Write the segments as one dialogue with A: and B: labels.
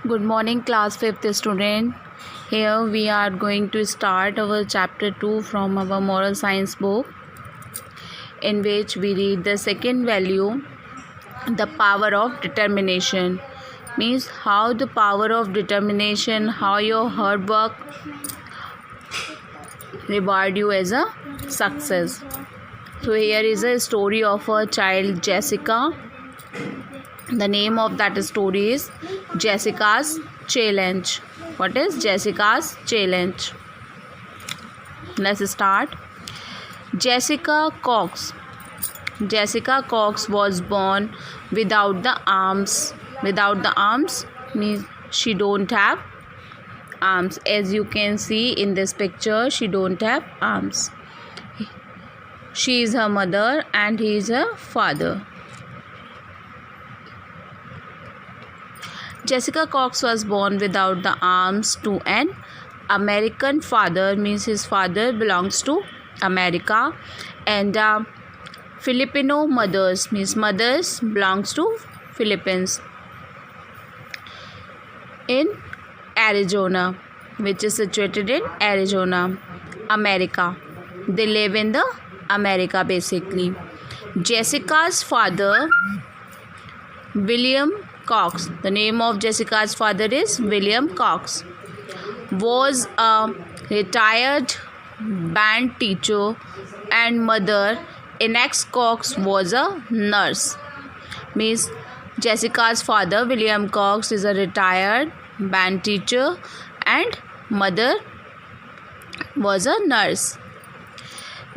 A: Good morning, class 5th student. Here we are going to start our chapter 2 from our moral science book, in which we read the second value, the power of determination. Means how the power of determination, how your hard work reward you as a success. So here is a story of a child, Jessica. The name of that story is Jessica's Challenge. What is Jessica's Challenge? Let's start. Jessica Cox. Jessica Cox was born without the arms. Without the arms means she don't have arms. As you can see in this picture, she don't have arms. She is her mother and he is her father. Jessica Cox was born without the arms to an American father, means his father belongs to America, and Filipino mothers, means mothers belongs to Philippines, in Arizona, which is situated in Arizona, America. They live in the America basically. Jessica's father, William Cox, the name of Jessica's father is William Cox, was a retired band teacher, and mother, Ines Cox, was a nurse. Means Jessica's father, William Cox, is a retired band teacher and mother was a nurse.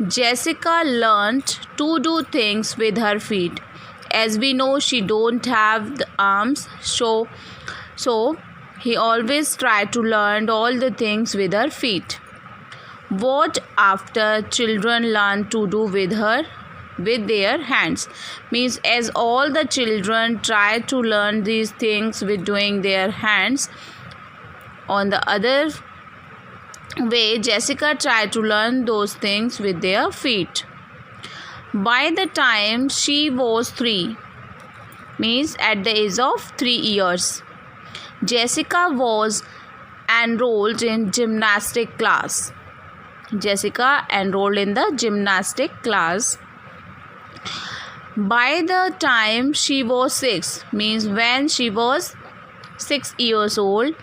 A: Jessica learned to do things with her feet. As we know, she don't have the arms, so he always tried to learn all the things with her feet. What after children learn to do with their hands, means as all the children try to learn these things with doing their hands, on the other way Jessica tried to learn those things with their feet. By the time she was 3, means at the age of 3 years, Jessica was enrolled in gymnastic class. Jessica enrolled in the gymnastic class. By the time she was 6, means when she was 6 years old,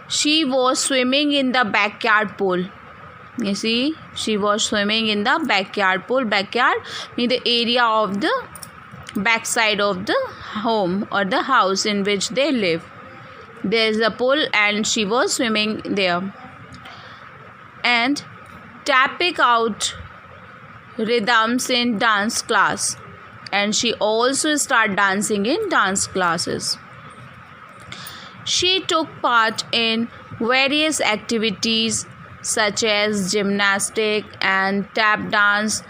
A: she was swimming in the backyard pool. You see, she was swimming in the backyard pool. Backyard means the area of the backside of the home or the house in which they live. There is a pool and she was swimming there and tapping out rhythms in dance class, and she also started dancing in dance classes. She took part in various activities such as gymnastic and tap dance,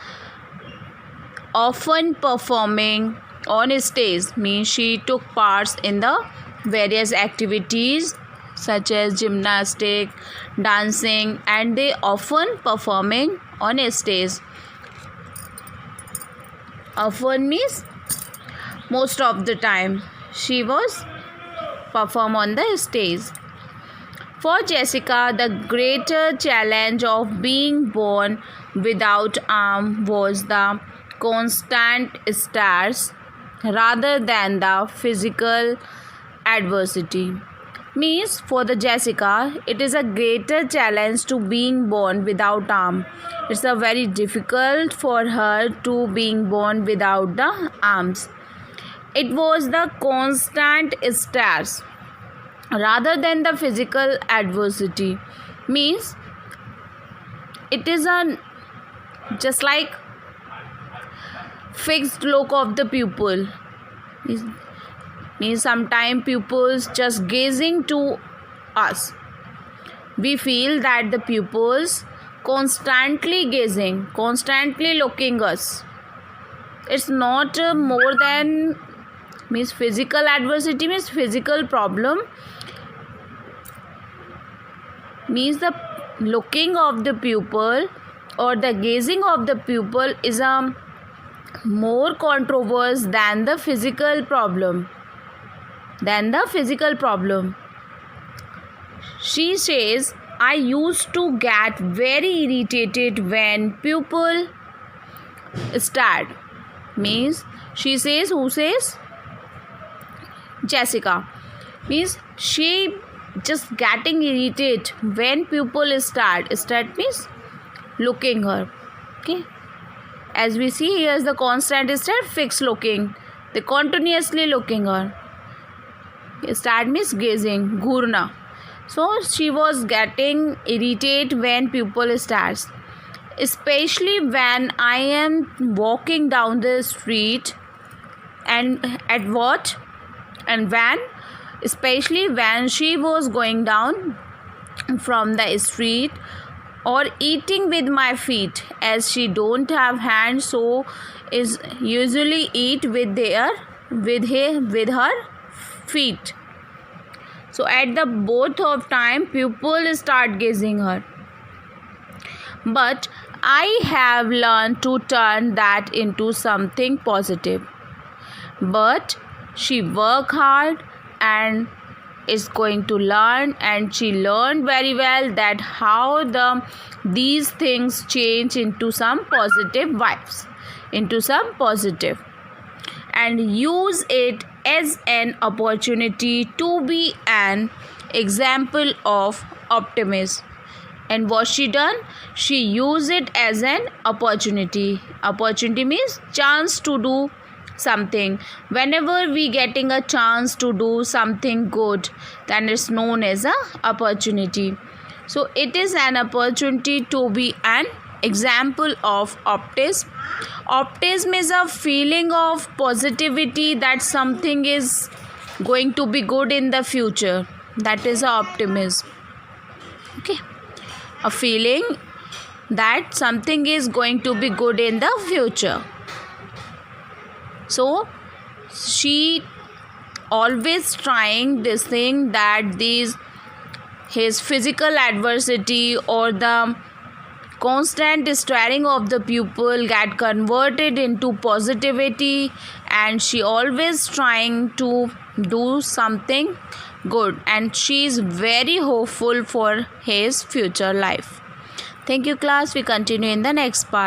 A: often performing on stage. Means she took parts in the various activities such as gymnastic, dancing, and they often performing on stage. Often means most of the time she was perform on the stage. For Jessica, the greater challenge of being born without arm was the constant stress rather than the physical adversity. Means for the Jessica, it is a greater challenge to being born without arm. It's a very difficult for her to being born without the arms. It was the constant stress rather than the physical adversity. Means it is a just like fixed look of the pupil. Means sometimes pupils just gazing to us, we feel that the pupils constantly gazing, constantly looking us. It's not more than means physical adversity, means physical problem, means the looking of the pupil or the gazing of the pupil is more controversial than the physical problem. than the physical problem. She says, I used to get very irritated when people stared. Means she says, who says? Jessica. Means she just getting irritated when people start. Start means looking her. Okay. As we see here is the constant start, fixed looking. They continuously looking her. Start means gazing, ghurna. So she was getting irritated when people starts. Especially when I am walking down the street and at what? And when? Especially when she was going down from the street or eating with my feet, as she don't have hands, so is usually eat with her feet. So at the both of time people start gazing her. But I have learned to turn that into something positive. But she work hard and is going to learn, and she learned very well that how these things change into some positive vibes, into some positive, and use it as an opportunity to be an example of optimism. And what she done? She used it as an opportunity. Opportunity means chance to do something. Whenever we getting a chance to do something good, then it's known as a opportunity. So it is an opportunity to be an example of optimism. Optimism is a feeling of positivity that something is going to be good in the future. That is optimism. Okay. A feeling that something is going to be good in the future. So she always trying this thing that his physical adversity or the constant staring of the pupil get converted into positivity, and she always trying to do something good, and she is very hopeful for his future life. Thank you, class. We continue in the next part.